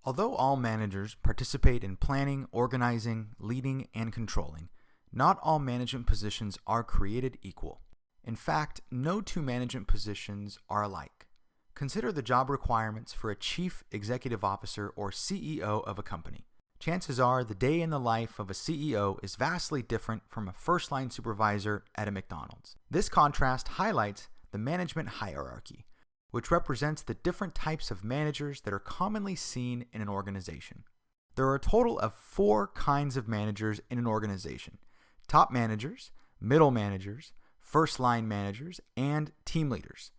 Although all managers participate in planning, organizing, leading, and controlling, not all management positions are created equal. In fact, no two management positions are alike. Consider the job requirements for a chief executive officer or CEO of a company. Chances are the day in the life of a CEO is vastly different from a first-line supervisor at a McDonald's. This contrast highlights the management hierarchy, which represents the different types of managers that are commonly seen in an organization. There are a total of 4 kinds of managers in an organization: top managers, middle managers, first-line managers, and team leaders.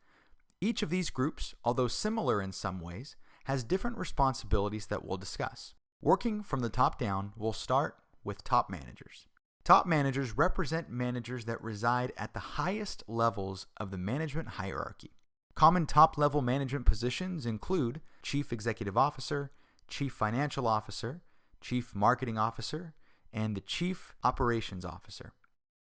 Each of these groups, although similar in some ways, has different responsibilities that we'll discuss. Working from the top down, we'll start with top managers. Top managers represent managers that reside at the highest levels of the management hierarchy. Common top-level management positions include Chief Executive Officer, Chief Financial Officer, Chief Marketing Officer, and the Chief Operations Officer.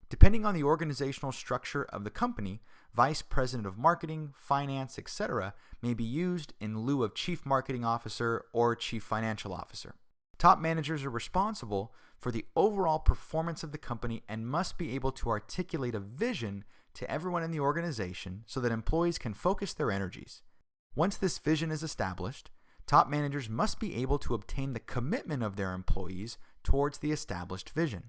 Depending on the organizational structure of the company, Vice President of Marketing, Finance, etc. may be used in lieu of Chief Marketing Officer or Chief Financial Officer. Top managers are responsible for the overall performance of the company and must be able to articulate a vision to everyone in the organization so that employees can focus their energies. Once this vision is established, top managers must be able to obtain the commitment of their employees towards the established vision.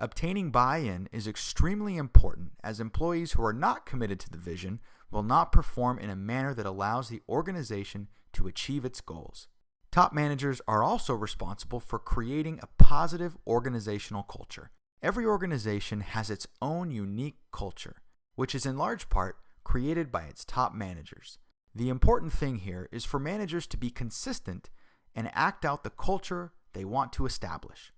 Obtaining buy-in is extremely important, as employees who are not committed to the vision will not perform in a manner that allows the organization to achieve its goals. Top managers are also responsible for creating a positive organizational culture. Every organization has its own unique culture, which is in large part created by its top managers. The important thing here is for managers to be consistent and act out the culture they want to establish.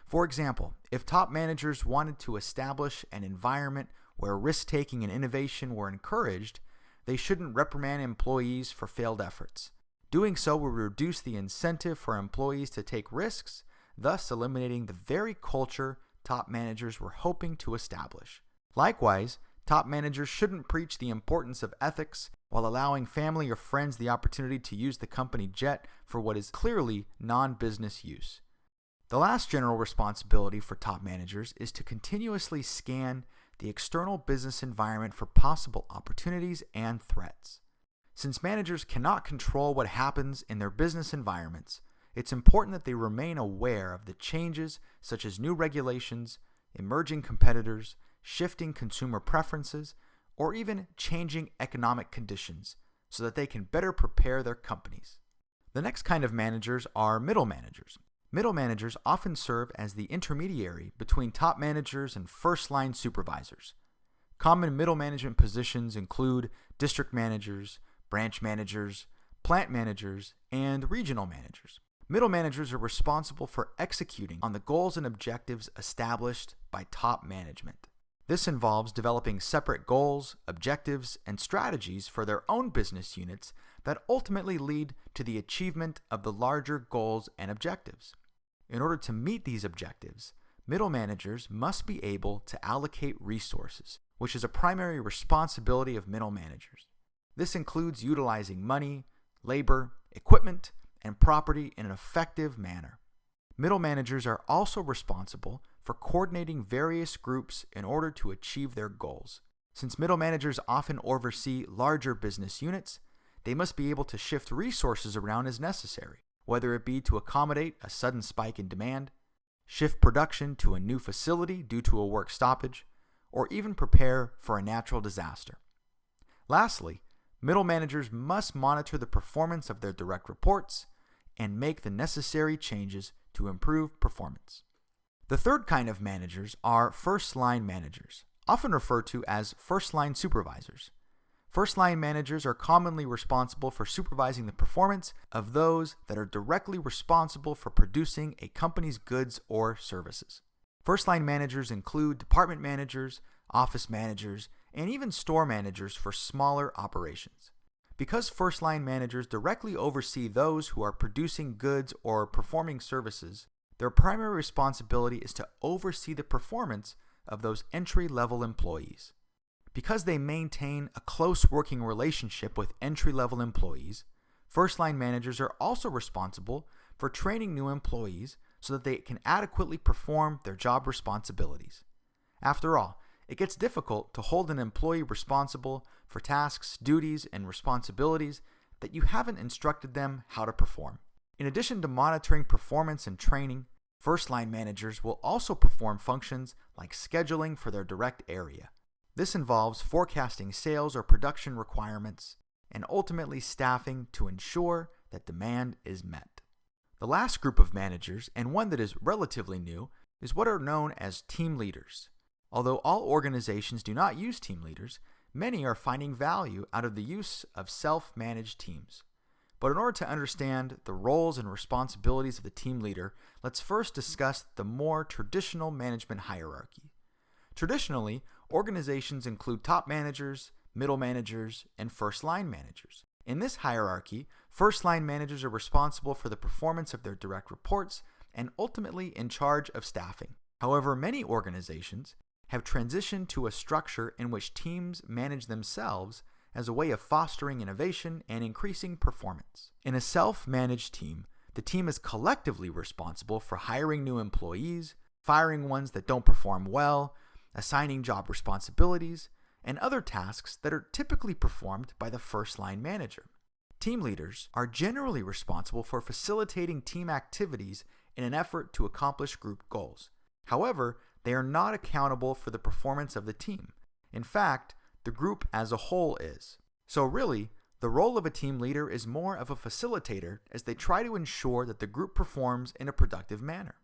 For example, if top managers wanted to establish an environment where risk-taking and innovation were encouraged, they shouldn't reprimand employees for failed efforts. Doing so will reduce the incentive for employees to take risks, thus eliminating the very culture top managers were hoping to establish. Likewise, top managers shouldn't preach the importance of ethics while allowing family or friends the opportunity to use the company jet for what is clearly non-business use. The last general responsibility for top managers is to continuously scan the external business environment for possible opportunities and threats. Since managers cannot control what happens in their business environments, it's important that they remain aware of the changes such as new regulations, emerging competitors, shifting consumer preferences, or even changing economic conditions so that they can better prepare their companies. The next kind of managers are middle managers. Middle managers often serve as the intermediary between top managers and first-line supervisors. Common middle management positions include district managers, branch managers, plant managers, and regional managers. Middle managers are responsible for executing on the goals and objectives established by top management. This involves developing separate goals, objectives, and strategies for their own business units that ultimately lead to the achievement of the larger goals and objectives. In order to meet these objectives, middle managers must be able to allocate resources, which is a primary responsibility of middle managers. This includes utilizing money, labor, equipment, and property in an effective manner. Middle managers are also responsible for coordinating various groups in order to achieve their goals. Since middle managers often oversee larger business units, they must be able to shift resources around as necessary, whether it be to accommodate a sudden spike in demand, shift production to a new facility due to a work stoppage, or even prepare for a natural disaster. Lastly, middle managers must monitor the performance of their direct reports and make the necessary changes to improve performance. The third kind of managers are first-line managers, often referred to as first-line supervisors. First-line managers are commonly responsible for supervising the performance of those that are directly responsible for producing a company's goods or services. First-line managers include department managers, office managers, and even store managers for smaller operations. Because first-line managers directly oversee those who are producing goods or performing services, their primary responsibility is to oversee the performance of those entry-level employees. Because they maintain a close working relationship with entry-level employees, first-line managers are also responsible for training new employees so that they can adequately perform their job responsibilities. After all, it gets difficult to hold an employee responsible for tasks, duties, and responsibilities that you haven't instructed them how to perform. In addition to monitoring performance and training, first-line managers will also perform functions like scheduling for their direct area. This involves forecasting sales or production requirements and ultimately staffing to ensure that demand is met. The last group of managers, and one that is relatively new, is what are known as team leaders. Although all organizations do not use team leaders, many are finding value out of the use of self-managed teams. But in order to understand the roles and responsibilities of the team leader, let's first discuss the more traditional management hierarchy. Traditionally, organizations include top managers, middle managers, and first-line managers. In this hierarchy, first-line managers are responsible for the performance of their direct reports and ultimately in charge of staffing. However, many organizations have transitioned to a structure in which teams manage themselves as a way of fostering innovation and increasing performance. In a self-managed team, the team is collectively responsible for hiring new employees, firing ones that don't perform well, assigning job responsibilities, and other tasks that are typically performed by the first-line manager. Team leaders are generally responsible for facilitating team activities in an effort to accomplish group goals. However, they are not accountable for the performance of the team. In fact, the group as a whole is. So really, the role of a team leader is more of a facilitator as they try to ensure that the group performs in a productive manner.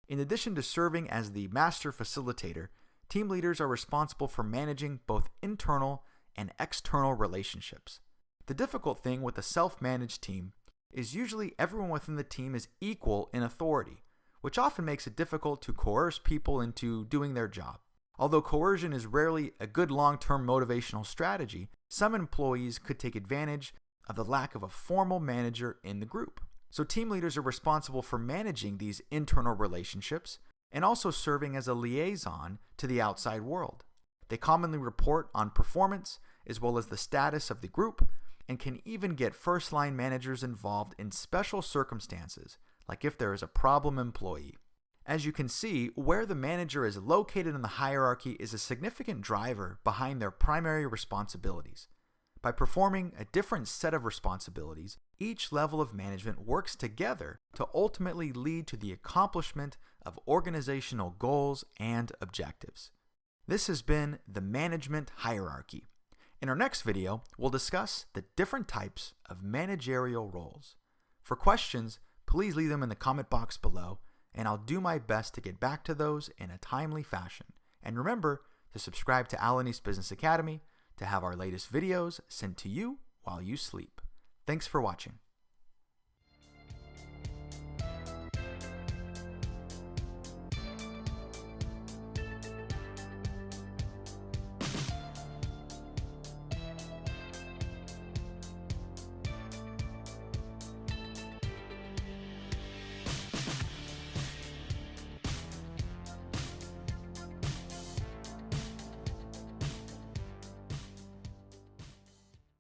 In addition to serving as the master facilitator, team leaders are responsible for managing both internal and external relationships. The difficult thing with a self-managed team is usually everyone within the team is equal in authority, which often makes it difficult to coerce people into doing their job. Although coercion is rarely a good long-term motivational strategy, some employees could take advantage of the lack of a formal manager in the group. So team leaders are responsible for managing these internal relationships and also serving as a liaison to the outside world. They commonly report on performance as well as the status of the group and can even get first-line managers involved in special circumstances, like if there is a problem employee. As you can see, where the manager is located in the hierarchy is a significant driver behind their primary responsibilities. By performing a different set of responsibilities, each level of management works together to ultimately lead to the accomplishment of organizational goals and objectives. This has been the management hierarchy. In our next video, we'll discuss the different types of managerial roles. For questions, please leave them in the comment box below, and I'll do my best to get back to those in a timely fashion. And remember to subscribe to Alanis Business Academy to have our latest videos sent to you while you sleep. Thanks for watching.